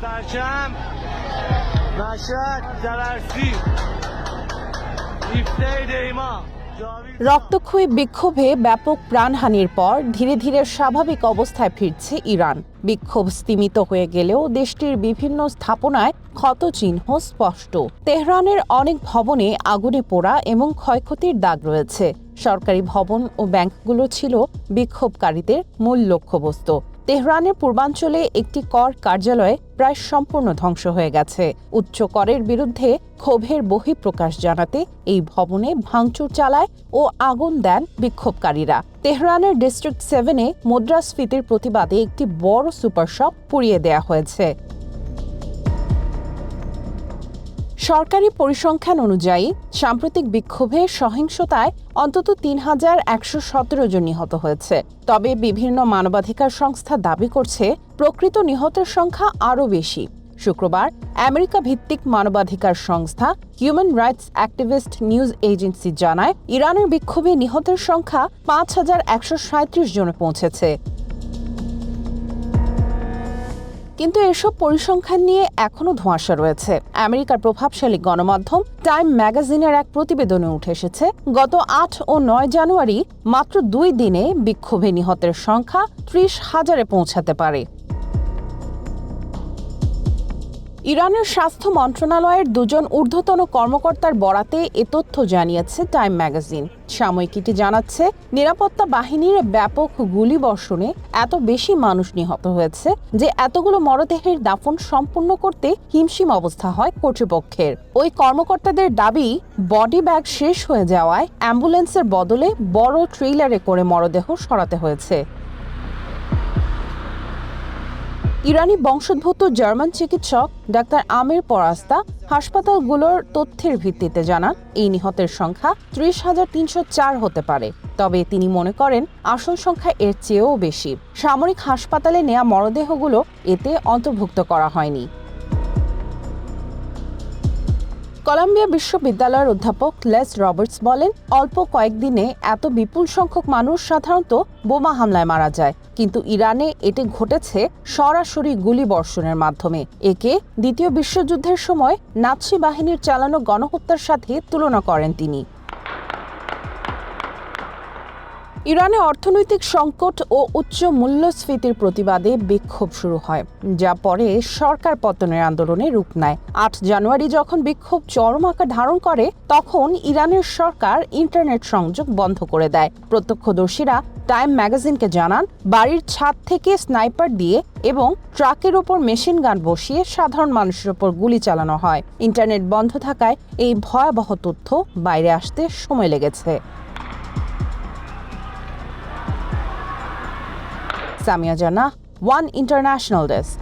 پرچم مشهد جلرسی ইফতে দেইমা রক্তক্ষয়ী বিক্ষোভে ব্যাপক প্রাণহানির পর ধীরে ধীরে স্বাভাবিক অবস্থায় ফিরছে ইরান। বিক্ষোভ স্তিমিত হয়ে গেলেও দেশটির বিভিন্ন স্থাপনায় ক্ষতচিহ্ন স্পষ্ট। তেহরানের অনেক ভবনে আগুনে পোড়া এবং ক্ষয়ক্ষতির দাগ রয়েছে। সরকারি ভবন ও ব্যাংকগুলো ছিল বিক্ষোভকারীদের মূল লক্ষ্যবস্তু। তেহরানের পূর্বাঞ্চলে একটি কর কার্যালয় প্রায় সম্পূর্ণ ধ্বংস হয়ে গেছে। উচ্চ করের বিরুদ্ধে ক্ষোভের বহিঃপ্রকাশ জানাতে এই ভবনে ভাঙচুর চালায় ও আগুন দেন বিক্ষোভকারীরা। তেহরানের ডিস্ট্রিক্ট 7-এ মুদ্রাস্ফীতির প্রতিবাদে একটি বড় সুপার শপ পুড়িয়ে দেয়া হয়েছে। সরকারি পরিসংখ্যান অনুযায়ী সাম্প্রতিক বিক্ষোভে সহিংসতায় অন্তত ৩,১১৭ জন নিহত হয়েছে। তবে বিভিন্ন মানবাধিকার সংস্থা দাবি করছে প্রকৃত নিহতের সংখ্যা আরও বেশি। শুক্রবার আমেরিকা ভিত্তিক মানবাধিকার সংস্থা human rights activist news agency জানায়, ইরানের বিক্ষোভে নিহতের সংখ্যা ৫,১৩৭ জনে পৌঁছেছে। কিন্তু এসব পরিসংখ্যান নিয়ে এখনও ধোঁয়াশা রয়েছে। আমেরিকার প্রভাবশালী গণমাধ্যম টাইম ম্যাগাজিনের এক প্রতিবেদনে উঠে এসেছে, গত ৮ ও ৯ জানুয়ারি মাত্র ২ দিনে বিক্ষোভে নিহতের সংখ্যা ৩০,০০০-এ পৌঁছাতে পারে। ইরানের স্বাস্থ্য মন্ত্রণালয়ের ২ জন ঊর্ধ্বতন কর্মকর্তার বরাতে এ তথ্য জানিয়েছে টাইম ম্যাগাজিন। সাময়িকীটি জানাচ্ছে, নিরাপত্তা বাহিনীর ব্যাপক গুলিবর্ষণে এত বেশি মানুষ নিহত হয়েছে যে এতগুলো মরদেহের দাফন সম্পূর্ণ করতে হিমশিম অবস্থা হয় কর্তৃপক্ষের। ওই কর্মকর্তাদের দাবি, বডি ব্যাগ শেষ হয়ে যাওয়ায় অ্যাম্বুলেন্সের বদলে বড় ট্রেইলারে করে মরদেহ সরাতে হয়েছে। ইরানি বংশোদ্ভূত জার্মান চিকিৎসক ডাক্তার আমির পরাস্তা হাসপাতালগুলোর তথ্যের ভিত্তিতে জানান, এই নিহতের সংখ্যা ৩০,৩০৪ হতে পারে। তবে তিনি মনে করেন আসল সংখ্যা এর চেয়েও বেশি। সামরিক হাসপাতালে নেওয়া মরদেহগুলো এতে অন্তর্ভুক্ত করা হয়নি। কলাম্বিয়া বিশ্ববিদ্যালয়ের অধ্যাপক লেস রবার্টস বলেন, অল্প কয়েকদিনে এত বিপুল সংখ্যক মানুষ সাধারণত বোমা হামলায় মারা যায়, কিন্তু ইরানে এটি ঘটেছে সরাসরি গুলিবর্ষণের মাধ্যমে। একে দ্বিতীয় বিশ্বযুদ্ধের সময় নাৎসি বাহিনীর চালানো গণহত্যার সাথে তুলনা করেন তিনি। ইরানে অর্থনৈতিক সংকট ও উচ্চ মূল্যস্ফীতির প্রতিবাদে বিক্ষোভ শুরু হয়, যা পরে সরকার পতনের আন্দোলনে রূপ নেয়। ৮ জানুয়ারি যখন বিক্ষোভ চরম আকার ধারণ করে, তখন ইরানের সরকার ইন্টারনেট সংযোগ বন্ধ করে দেয়। প্রত্যক্ষদর্শীরা টাইম ম্যাগাজিনকে জানান, বাড়ির ছাদ থেকে স্নাইপার দিয়ে এবং ট্রাকের ওপর মেশিন গান বসিয়ে সাধারণ মানুষের ওপর গুলি চালানো হয়। ইন্টারনেট বন্ধ থাকায় এই ভয়াবহ তথ্য বাইরে আসতে সময় লেগেছে। সামিয়া জানা, ওয়ান ইন্টারন্যাশনাল ডেস্ক।